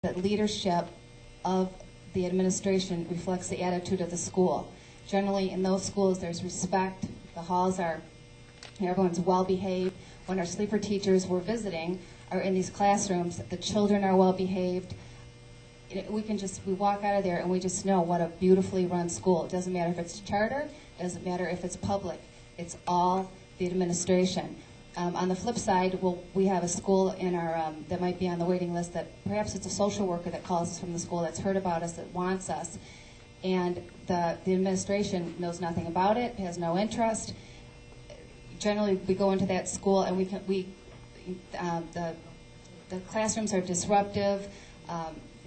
that leadership of the administration reflects the attitude of the school. Generally, in those schools, there's respect. The halls are, everyone's well behaved. When our sleeper teachers were visiting, are in these classrooms, the children are well behaved. We walk out of there and we just know what a beautifully run school. It doesn't matter if it's charter, it doesn't matter if it's public. It's all the administration. On the flip side, we have a school in our that might be on the waiting list that perhaps it's a social worker that calls us from the school that's heard about us, that wants us, and the administration knows nothing about it, has no interest. Generally, we go into that school and the classrooms are disruptive.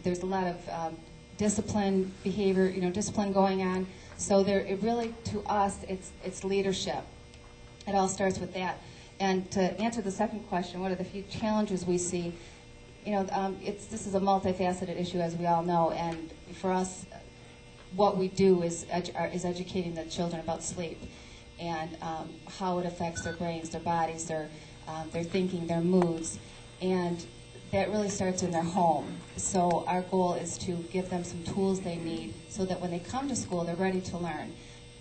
There's a lot of discipline behavior, discipline going on. So it really, to us, it's leadership. It all starts with that. And to answer the second question, what are the few challenges we see? This is a multifaceted issue, as we all know. And for us, what we do is educating the children about sleep and how it affects their brains, their bodies, their thinking, their moods. And that really starts in their home. So our goal is to give them some tools they need so that when they come to school, they're ready to learn.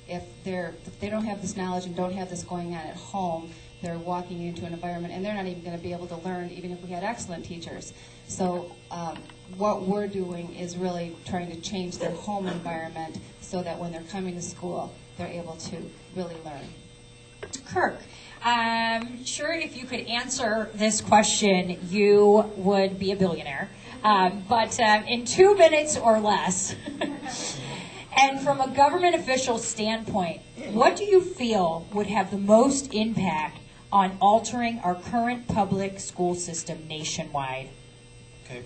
If they don't have this knowledge and don't have this going on at home, they're walking into an environment and they're not even going to be able to learn, even if we had excellent teachers. So what we're doing is really trying to change their home environment so that when they're coming to school, they're able to really learn. Kirk, sure, if you could answer this question, you would be a billionaire. But in 2 minutes or less, and from a government official standpoint, what do you feel would have the most impact on altering our current public school system nationwide? Okay.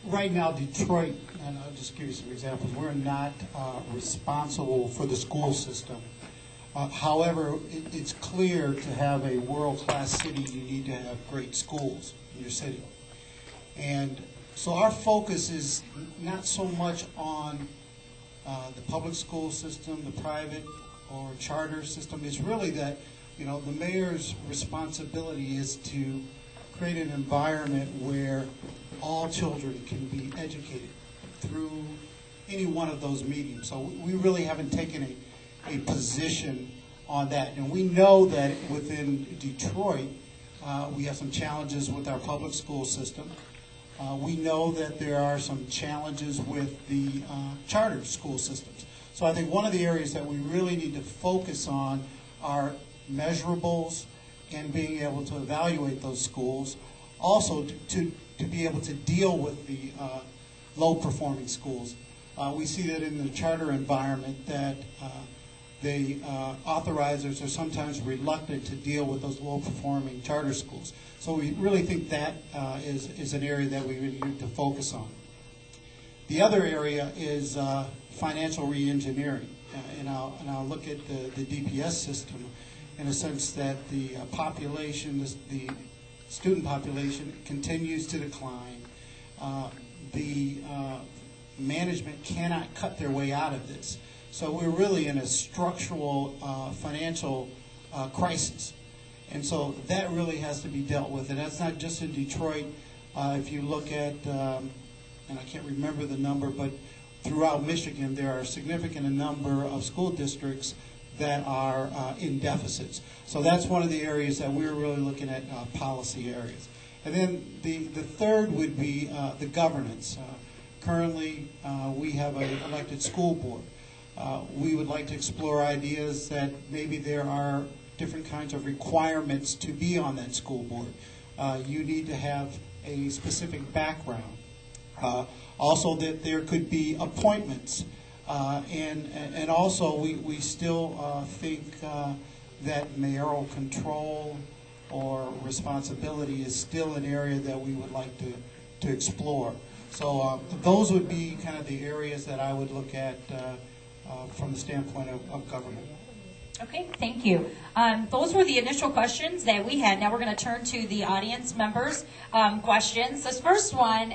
Right now, Detroit, and I'll just give you some examples, we're not responsible for the school system. However, it's clear to have a world-class city, you need to have great schools in your city. And so our focus is not so much on the public school system, the private or charter system. It's really that, the mayor's responsibility is to create an environment where all children can be educated through any one of those mediums. So we really haven't taken a position on that. And we know that within Detroit, we have some challenges with our public school system. We know that there are some challenges with the charter school systems. So I think one of the areas that we really need to focus on are measurables and being able to evaluate those schools. Also to be able to deal with the low-performing schools. We see that in the charter environment that the authorizers are sometimes reluctant to deal with those low-performing charter schools. So we really think that is an area that we really need to focus on. The other area is financial reengineering, and I'll look at the DPS system in a sense that the population, the student population, continues to decline. The management cannot cut their way out of this. So we're really in a structural financial crisis. And so that really has to be dealt with. And that's not just in Detroit. If you look at, and I can't remember the number, but throughout Michigan there are a significant number of school districts that are in deficits. So that's one of the areas that we're really looking at, policy areas. And then the third would be the governance. Currently, we have an elected school board. We would like to explore ideas that maybe there are different kinds of requirements to be on that school board. You need to have a specific background. Also that there could be appointments. And also we still think that mayoral control or responsibility is still an area that we would like to explore. So those would be kind of the areas that I would look at from the standpoint of government. Okay, thank you. Those were the initial questions that we had. Now we're going to turn to the audience members' questions. This first one,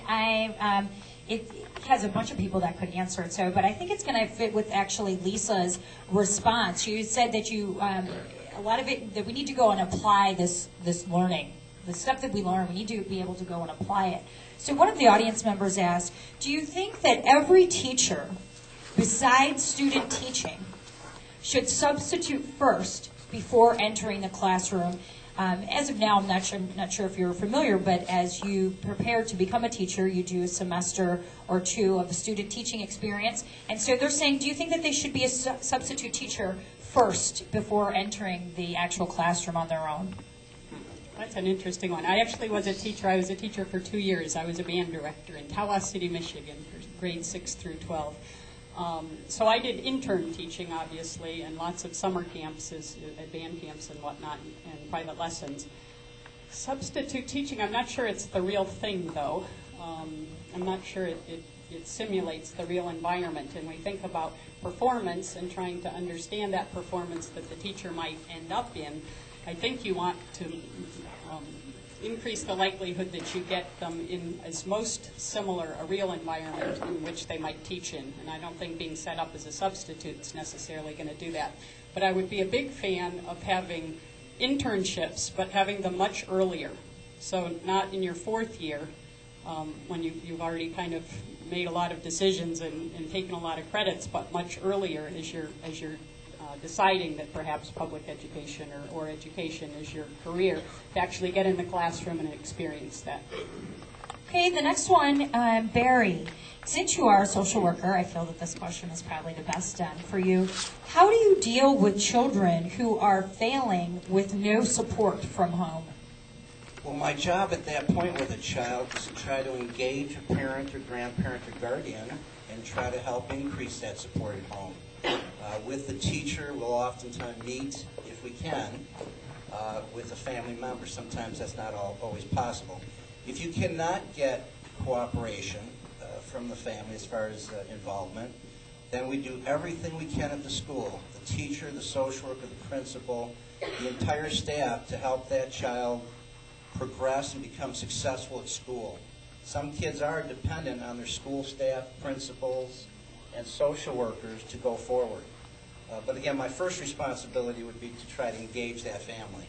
it has a bunch of people that could answer it, but I think it's going to fit with actually Lisa's response. You said that a lot of it, that we need to go and apply this learning. The stuff that we learn, we need to be able to go and apply it. So one of the audience members asked, do you think that every teacher, besides student teaching, should substitute first before entering the classroom? As of now, I'm not sure if you're familiar, but as you prepare to become a teacher, you do a semester or two of a student teaching experience. And so they're saying, do you think that they should be a substitute teacher first before entering the actual classroom on their own? That's an interesting one. I actually was a teacher. I was a teacher for 2 years. I was a band director in Tawas City, Michigan, for grades 6 through 12. So I did intern teaching, obviously, and lots of summer camps, band camps and whatnot, and private lessons. Substitute teaching, I'm not sure it's the real thing, though. I'm not sure it simulates the real environment. And we think about performance and trying to understand that performance that the teacher might end up in. I think you want to increase the likelihood that you get them in as most similar a real environment in which they might teach in. And I don't think being set up as a substitute is necessarily going to do that. But I would be a big fan of having internships, but having them much earlier. So not in your 4th year, when you've already kind of made a lot of decisions and taken a lot of credits, but much earlier as you're deciding that perhaps public education or education is your career, to actually get in the classroom and experience that. Okay, the next one, Barry. Since you are a social worker, I feel that this question is probably the best for you. How do you deal with children who are failing with no support from home? Well, my job at that point with a child is to try to engage a parent or grandparent or guardian and try to help increase that support at home. With the teacher, we'll oftentimes meet, if we can, with a family member. Sometimes that's not always possible. If you cannot get cooperation from the family as far as involvement, then we do everything we can at the school, the teacher, the social worker, the principal, the entire staff, to help that child progress and become successful at school. Some kids are dependent on their school staff, principals, and social workers to go forward. But again, my first responsibility would be to try to engage that family.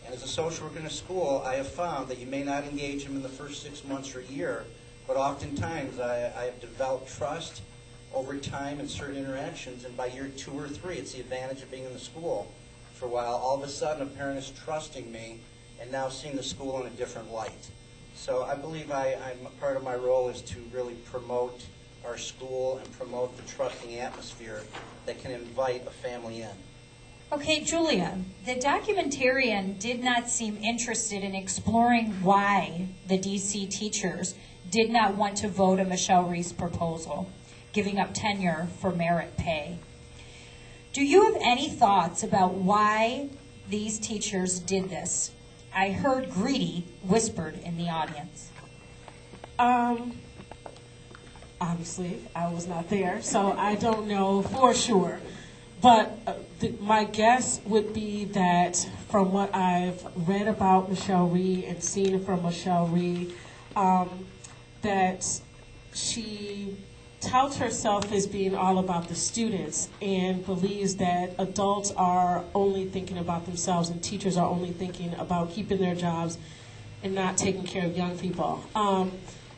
And as a social worker in a school, I have found that you may not engage them in the first 6 months or a year, but oftentimes I have developed trust over time in certain interactions, and by year 2 or 3, it's the advantage of being in the school for a while. All of a sudden, a parent is trusting me and now seeing the school in a different light. So I believe part of my role is to really promote our school and promote the trusting atmosphere that can invite a family in. Okay, Julia, the documentarian did not seem interested in exploring why the DC teachers did not want to vote on Michelle Rhee's proposal, giving up tenure for merit pay. Do you have any thoughts about why these teachers did this? I heard greedy whispered in the audience. Obviously, I was not there, so I don't know for sure. But my guess would be that from what I've read about Michelle Rhee and seen from Michelle Rhee, that she touts herself as being all about the students and believes that adults are only thinking about themselves and teachers are only thinking about keeping their jobs and not taking care of young people.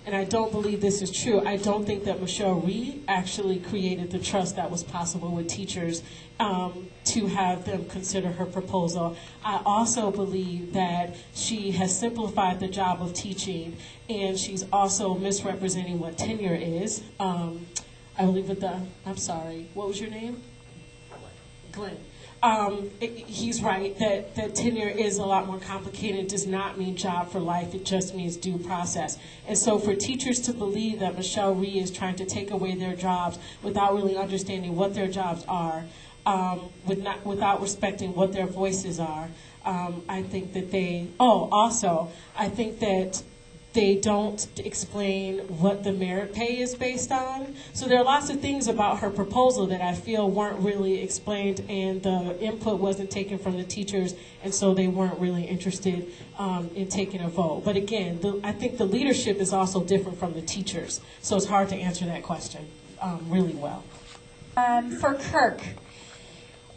And I don't believe this is true. I don't think that Michelle Rhee actually created the trust that was possible with teachers to have them consider her proposal. I also believe that she has simplified the job of teaching, and she's also misrepresenting what tenure is. I believe I'm sorry, what was your name? Glenn. He's right that tenure is a lot more complicated. It does not mean job for life. It just means due process. And so for teachers to believe that Michelle Rhee is trying to take away their jobs without really understanding what their jobs are, without respecting what their voices are, I think that I think that they don't explain what the merit pay is based on. So there are lots of things about her proposal that I feel weren't really explained, and the input wasn't taken from the teachers, and so they weren't really interested in taking a vote. But again, I think the leadership is also different from the teachers, so it's hard to answer that question really well. For Kirk,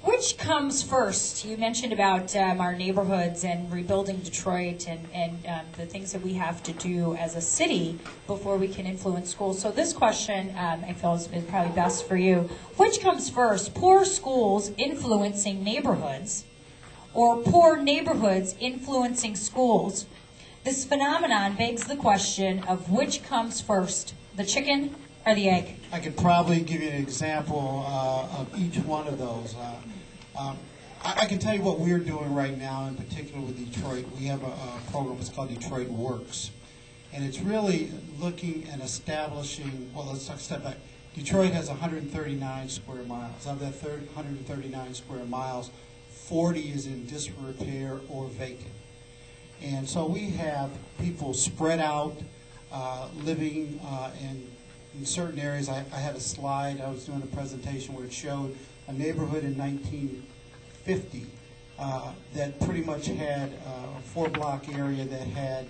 Which comes first? You mentioned about our neighborhoods and rebuilding Detroit and the things that we have to do as a city before we can influence schools. So this question, I feel, is probably best for you. Which comes first, poor schools influencing neighborhoods or poor neighborhoods influencing schools? This phenomenon begs the question of which comes first, the chicken or the egg? I could probably give you an example of each one of those. I can tell you what we're doing right now, in particular with Detroit. We have a program, it's called Detroit Works. And it's really looking and establishing, well, let's take a step back. Detroit has 139 square miles. Of that 139 square miles, 40 is in disrepair or vacant. And so we have people spread out, living in certain areas. I had a slide, I was doing a presentation where it showed a neighborhood in 1950 that pretty much had a 4-block area that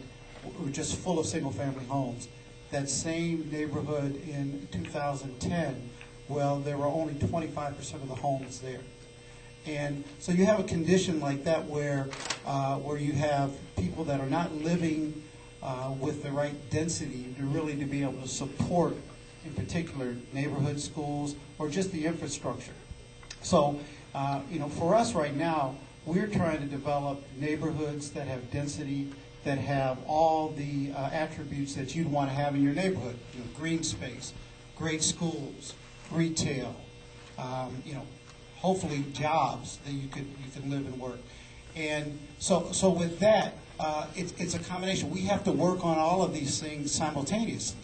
were just full of single-family homes. That same neighborhood in 2010, well, there were only 25% of the homes there. And so you have a condition like that where you have people that are not living with the right density to be able to support, in particular, neighborhood schools or just the infrastructure. So, for us right now, we're trying to develop neighborhoods that have density, that have all the attributes that you'd want to have in your neighborhood. Green space, great schools, retail, hopefully jobs that you could live and work. And so with that, it's a combination. We have to work on all of these things simultaneously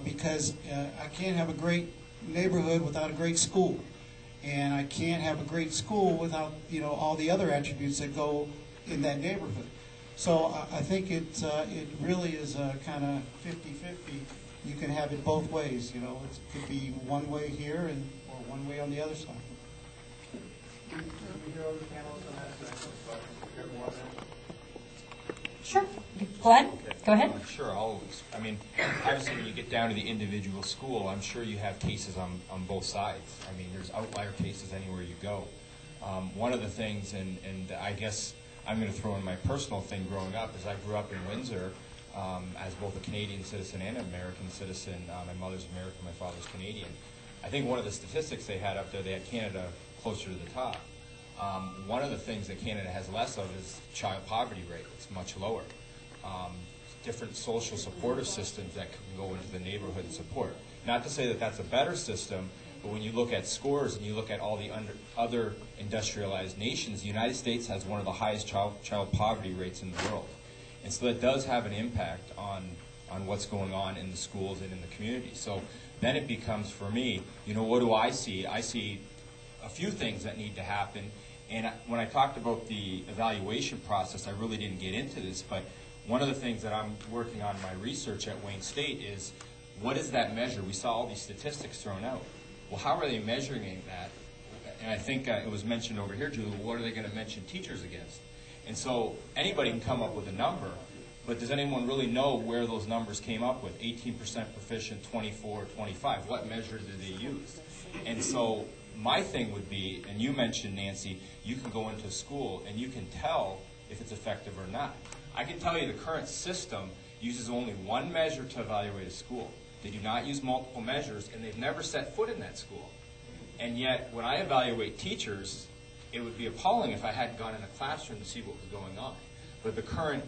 because I can't have a great neighborhood without a great school. And I can't have a great school without all the other attributes that go in that neighborhood. So I think it really is a kind of 50-50. You can have it both ways. It could be one way here or one way on the other side. Sure. Glenn, go ahead. Sure. Obviously, when you get down to the individual school, I'm sure you have cases on both sides. There's outlier cases anywhere you go. One of the things, and I guess I'm going to throw in my personal thing growing up, is I grew up in Windsor as both a Canadian citizen and an American citizen. My mother's American, my father's Canadian. I think one of the statistics they had up there, they had Canada closer to the top. One of the things that Canada has less of is child poverty rate. It's much lower. Different social supportive systems that can go into the neighborhood and support. Not to say that that's a better system, but when you look at scores and you look at all the other industrialized nations, the United States has one of the highest child poverty rates in the world. And so that does have an impact on what's going on in the schools and in the community. So then it becomes, for me, what do I see? I see a few things that need to happen. And when I talked about the evaluation process, I really didn't get into this, but one of the things that I'm working on in my research at Wayne State is, what is that measure? We saw all these statistics thrown out. Well, how are they measuring that? And I think it was mentioned over here, Julie, what are they going to mention teachers against? And so anybody can come up with a number, but does anyone really know where those numbers came up with? 18% proficient, 24, 25. What measure did they use? And so my thing would be, and you mentioned, Nancy, you can go into school and you can tell if it's effective or not. I can tell you the current system uses only one measure to evaluate a school. They do not use multiple measures, and they've never set foot in that school. And yet, when I evaluate teachers, it would be appalling if I hadn't gone in a classroom to see what was going on. But the current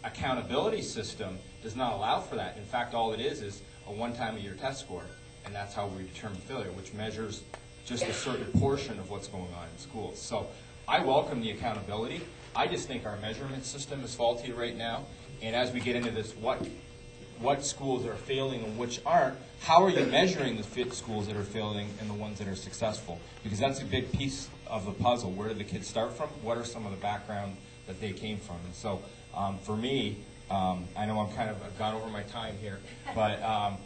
accountability system does not allow for that. In fact, all it is a one-time-a-year test score, and that's how we determine failure, which measures just a certain portion of what's going on in schools. So I welcome the accountability. I just think our measurement system is faulty right now. And as we get into this, what schools are failing and which aren't, how are you measuring the schools that are failing and the ones that are successful? Because that's a big piece of the puzzle. Where did the kids start from? What are some of the background that they came from? And so for me, I know I've gone over my time here, but